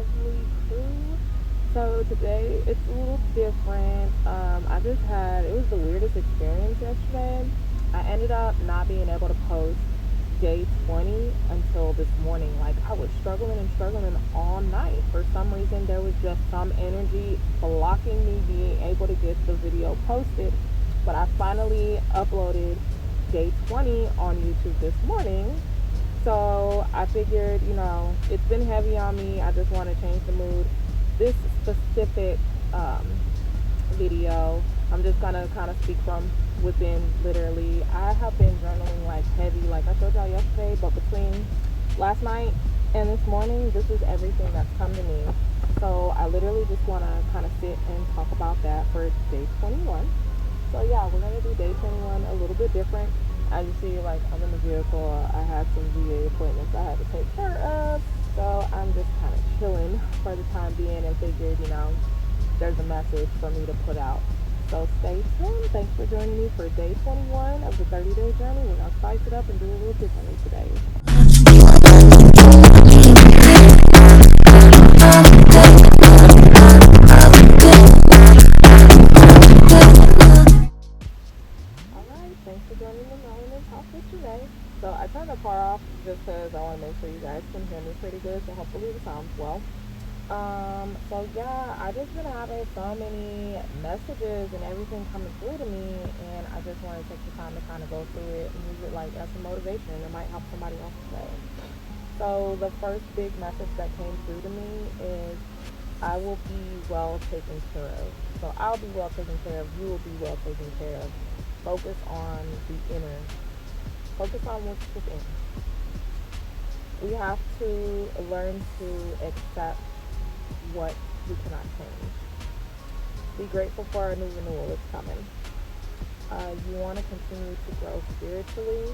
lovely crew. So today it's a little different. It was the weirdest experience yesterday. I ended up not being able to post day 20 until this morning. Like, I was struggling and struggling all night. For some reason, there was just some energy blocking me being able to get the video posted. But I finally uploaded day 20 on YouTube this morning. So I figured, it's been heavy on me. I just want to change the mood. This specific video, I'm just going to kind of speak from within. Literally, I have been journaling like heavy, like I showed y'all yesterday, but between last night and this morning, this is everything that's come to me. So I literally just want to kind of sit and talk about that for day 21. So yeah, we're going to do day 21 a little bit different. As you see, like, I'm in the vehicle. I had some VA appointments I had to take care of. So I'm just kind of chilling for the time being and figured, there's a message for me to put out. So stay tuned. Thanks for joining me for day 21 of the 30-day journey. We're going to spice it up and do a little differently today. Thanks for joining the Melanin Talk with today. So I turned the car off just because I want to make sure you guys can hear me pretty good. So hopefully the sound's well. So yeah, I just been having so many messages and everything coming through to me, and I just want to take the time to kind of go through it and use it like as a motivation. It might help somebody else today. So the first big message that came through to me is, I will be well taken care of. So I'll be well taken care of. You will be well taken care of. Focus on the inner. Focus on what's within. We have to learn to accept what we cannot change. Be grateful for a new renewal that's coming. You want to continue to grow spiritually,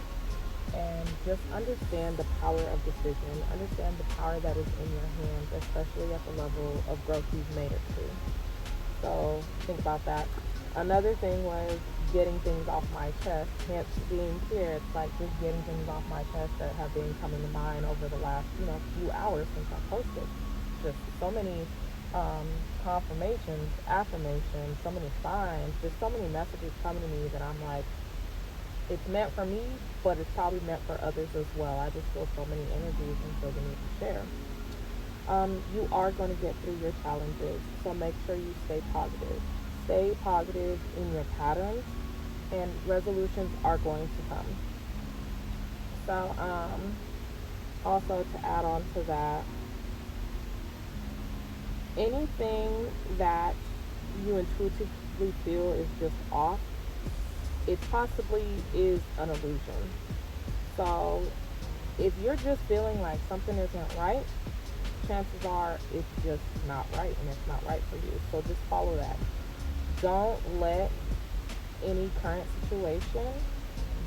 and just understand the power of decision. Understand the power that is in your hands, especially at the level of growth you've made it to. So think about that. Another thing was getting things off my chest, hence being here. It's like just getting things off my chest that have been coming to mind over the last, few hours since I posted. Just so many confirmations, affirmations, so many signs, just so many messages coming to me that I'm like, it's meant for me, but it's probably meant for others as well. I just feel so many energies and feel the need to share. You are going to get through your challenges, so make sure you stay positive. Stay positive in your patterns, and resolutions are going to come. So, also to add on to that, anything that you intuitively feel is just off, it possibly is an illusion. So, if you're just feeling like something isn't right, chances are it's just not right, and it's not right for you. So just follow that. Don't let any current situation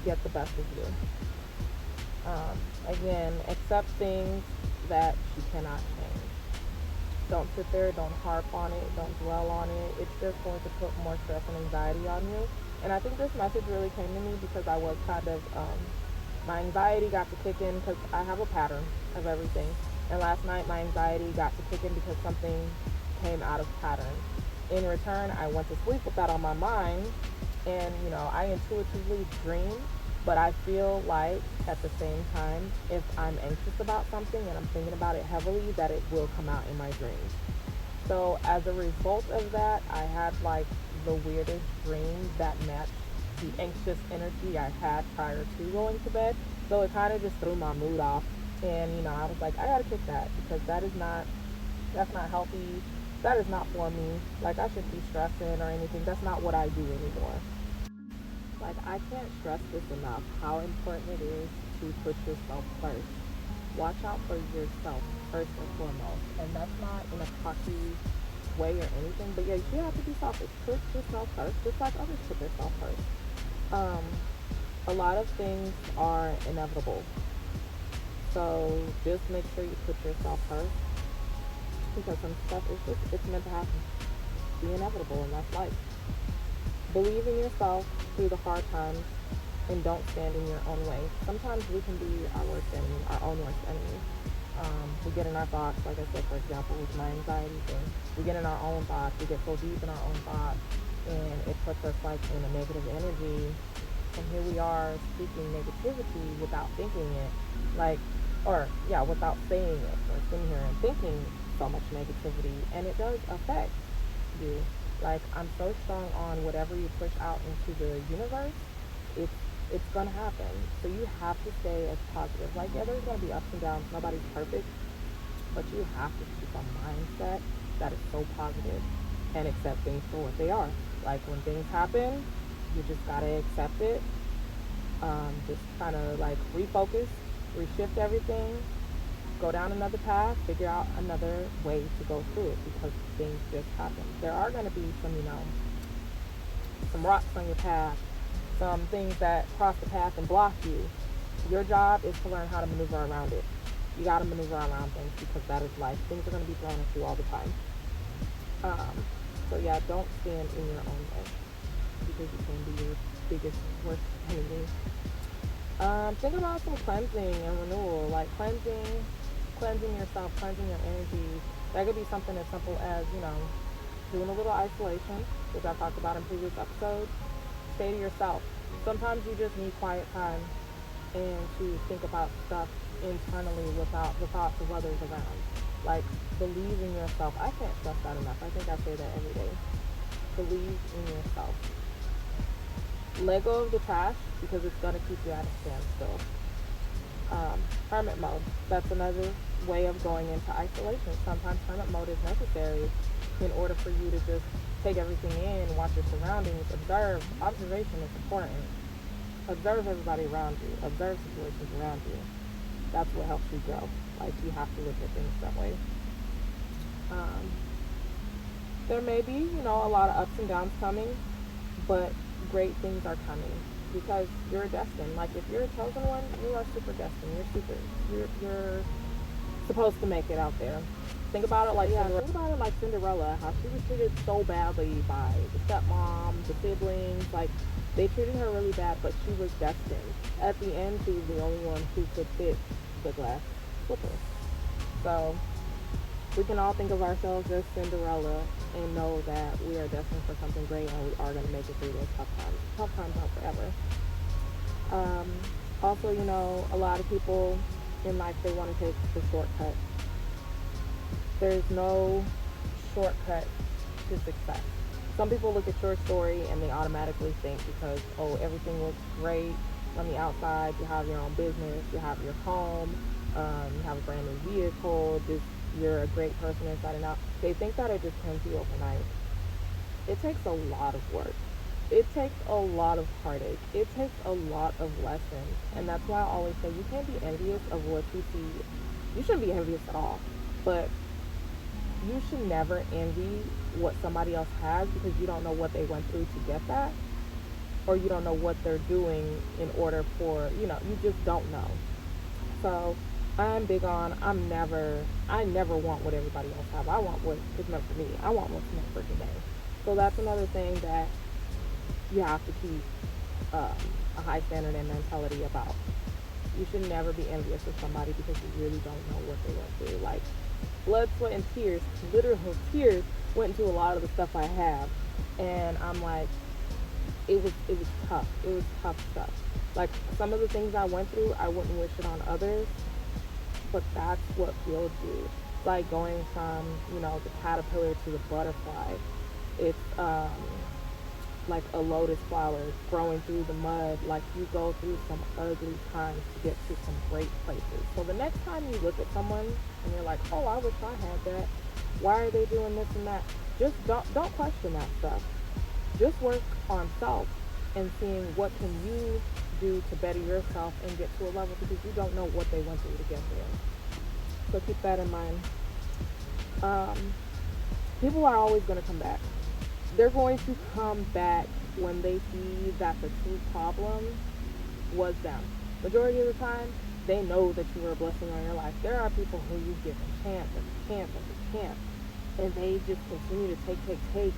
get the best of you. Again, accept things that you cannot change. Don't sit there, don't harp on it, don't dwell on it. It's just going to put more stress and anxiety on you. And I think this message really came to me because I was kind of, my anxiety got to kick in because I have a pattern of everything. And last night my anxiety got to kick in because something came out of pattern. In return, I went to sleep with that on my mind, and I intuitively dream, but I feel like at the same time, if I'm anxious about something and I'm thinking about it heavily, that it will come out in my dreams. So as a result of that, I had like the weirdest dream that matched the anxious energy I had prior to going to bed. So it kind of just threw my mood off, and I was like, I gotta kick that, because that's not healthy. That is not for me. Like, I shouldn't be stressing or anything. That's not what I do anymore. Like, I can't stress this enough, how important it is to put yourself first. Watch out for yourself first and foremost. And that's not in a cocky way or anything, but yeah, you have to be selfish. Put yourself first, just like others put themselves first. A lot of things are inevitable. So just make sure you put yourself first, because some stuff it's meant to happen. Be inevitable, and that's life. Believe in yourself through the hard times, and don't stand in your own way. Sometimes we can be our worst enemy, our own worst enemy. we get in our thoughts, like I said, for example, with my anxiety thing, we get in our own thoughts, we get so deep in our own thoughts, and it puts us like in a negative energy, and here we are speaking negativity without thinking it, like, or yeah, without saying it. We're sitting here and thinking so much negativity, and it does affect you. Like, I'm so strong on whatever you push out into the universe, it's gonna happen. So you have to stay as positive. Like, yeah, there's gonna be ups and downs. Nobody's perfect, but you have to keep a mindset that is so positive and accept things for what they are. Like, when things happen, you just gotta accept it. Just kind of like refocus, reshift everything, go down another path, figure out another way to go through it, because things just happen. There are going to be some, some rocks on your path, some things that cross the path and block you. Your job is to learn how to maneuver around it. You got to maneuver around things, because that is life. Things are going to be thrown at you all the time. So yeah, don't stand in your own way, because you can be your biggest, worst enemy. Think about some cleansing and renewal, like cleansing yourself, cleansing your energy. That could be something as simple as, doing a little isolation, which I talked about in previous episodes. Stay to yourself. Sometimes you just need quiet time and to think about stuff internally without the thoughts of others around. Like, believe in yourself. I can't stress that enough. I think I say that every day. Believe in yourself. Let go of the trash, because it's going to keep you at a standstill. Hermit mode. That's another way of going into isolation. Sometimes hermit mode is necessary in order for you to just take everything in, watch your surroundings, observe. Observation is important. Observe everybody around you. Observe situations around you. That's what helps you grow. Like, you have to look at things that way. There may be, a lot of ups and downs coming, but great things are coming, because you're destined. Like, if you're a chosen one, you are super destined. You're supposed to make it out there. Think about it like Cinderella, how she was treated so badly by the stepmom, the siblings. Like, they treated her really bad, but she was destined. At the end, she was the only one who could fit the glass slipper. So we can all think of ourselves as Cinderella and know that we are destined for something great, and we are going to make it through those tough times. Tough times aren't forever. Also, a lot of people in life, they want to take the shortcut. There's no shortcut to success. Some people look at your story and they automatically think, because, everything looks great on the outside, you have your own business, you have your home, you have a brand new vehicle, you're a great person inside and out. They think that it just comes to you overnight. It takes a lot of work. It takes a lot of heartache. It takes a lot of lessons. And that's why I always say, you can't be envious of what you see. You shouldn't be envious at all. But you should never envy what somebody else has, because you don't know what they went through to get that. Or you don't know what they're doing in order for, you just don't know. So I'm big on, I never want what everybody else have. I want what is meant for me. I want what's meant for today. So that's another thing that you have to keep a high standard and mentality about. You should never be envious of somebody, because you really don't know what they went through. Like, blood, sweat, and tears, literal tears, went into a lot of the stuff I have. And I'm like, it was tough. It was tough stuff. Like, some of the things I went through, I wouldn't wish it on others. But that's what builds you. It's like going from, the caterpillar to the butterfly. It's like a lotus flower growing through the mud. Like, you go through some ugly times to get to some great places. So the next time you look at someone and you're like, oh, I wish I had that. Why are they doing this and that? Just don't question that stuff. Just work on self and seeing what can you do to better yourself and get to a level, because you don't know what they went through to get there. So keep that in mind. People are always going to come back. They're going to come back when they see that the true problem was them. Majority of the time, they know that you were a blessing on your life. There are people who you've given chance after chance after chance, and they just continue to take,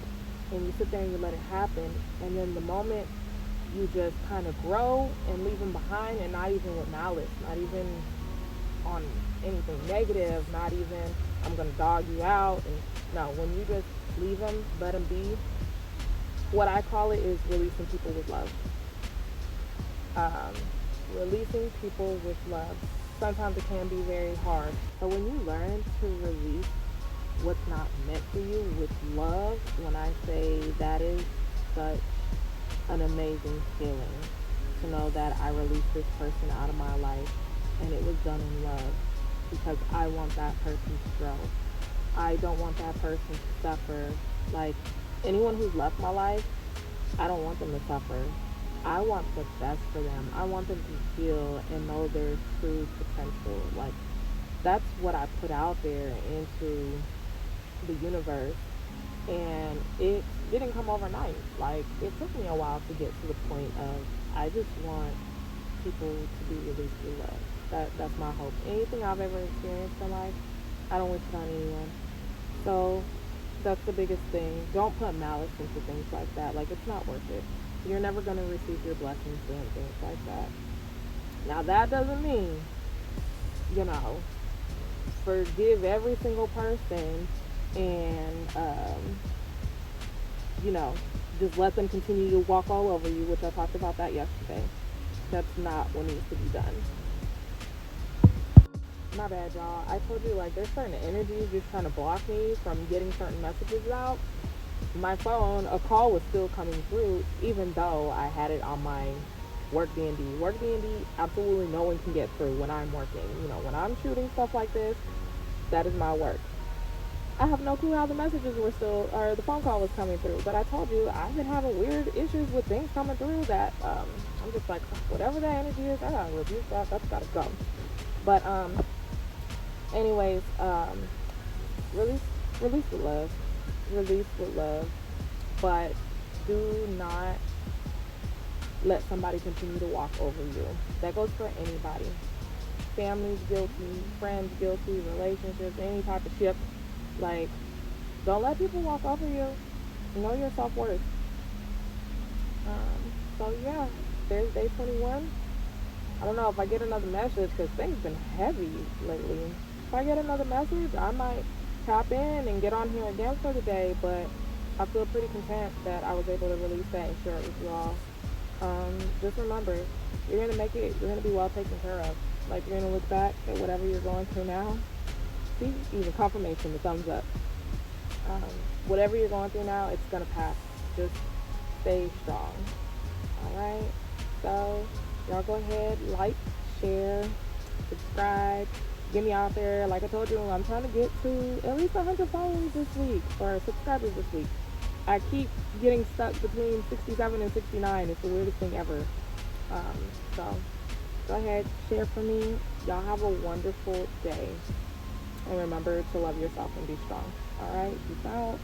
and you sit there and you let it happen, and then the moment you just kind of grow and leave them behind, and not even with malice, not even on anything negative, not even I'm gonna dog you out. And no, when you just leave them, let them be. What I call it is releasing people with love. Um, Releasing people with love. Sometimes it can be very hard. So when you learn to release what's not meant for you with love, when I say that is such an amazing feeling to know that I released this person out of my life and it was done in love, because I want that person to grow. I don't want that person to suffer. Like, anyone who's left my life, I don't want them to suffer. I want the best for them. I want them to heal and know their true potential. Like, that's what I put out there into the universe. And it didn't come overnight. Like, it took me a while to get to the point of, I just want people to be released through love. That's my hope. Anything I've ever experienced in life, I don't wish it on anyone. So that's the biggest thing. Don't put malice into things like that. Like, it's not worth it. You're never going to receive your blessings doing things like that. Now, that doesn't mean, forgive every single person and, just let them continue to walk all over you, which I talked about that yesterday. That's not what needs to be done. My bad, y'all. I told you, like, there's certain energies just trying to block me from getting certain messages out. My phone, a call was still coming through, even though I had it on my work D&D. Work D&D, absolutely no one can get through when I'm working. When I'm shooting stuff like this, that is my work. I have no clue how the messages were still, or the phone call was coming through. But I told you, I've been having weird issues with things coming through that I'm just like, whatever that energy is, I gotta rebuke that. That's gotta go. But anyways, release with love. Release with love. But do not let somebody continue to walk over you. That goes for anybody. Family's guilty, friends guilty, relationships, any type of shit. Like, don't let people walk over you. Know your self-worth. So yeah, there's day 21. I don't know if I get another message, because things been heavy lately. If I get another message, I might tap in and get on here again for the day, but I feel pretty content that I was able to release that and share it with you all. Just remember, you're going to make it, you're going to be well taken care of. Like, you're going to look back at whatever you're going through now. See, even confirmation, the thumbs up. Whatever you're going through now, it's going to pass. Just stay strong. Alright? So, y'all go ahead, like, share, subscribe. Get me out there. Like I told you, I'm trying to get to at least 100 followers this week, or subscribers this week. I keep getting stuck between 67 and 69. It's the weirdest thing ever. So go ahead, share for me. Y'all have a wonderful day. And remember to love yourself and be strong. Alright, peace out.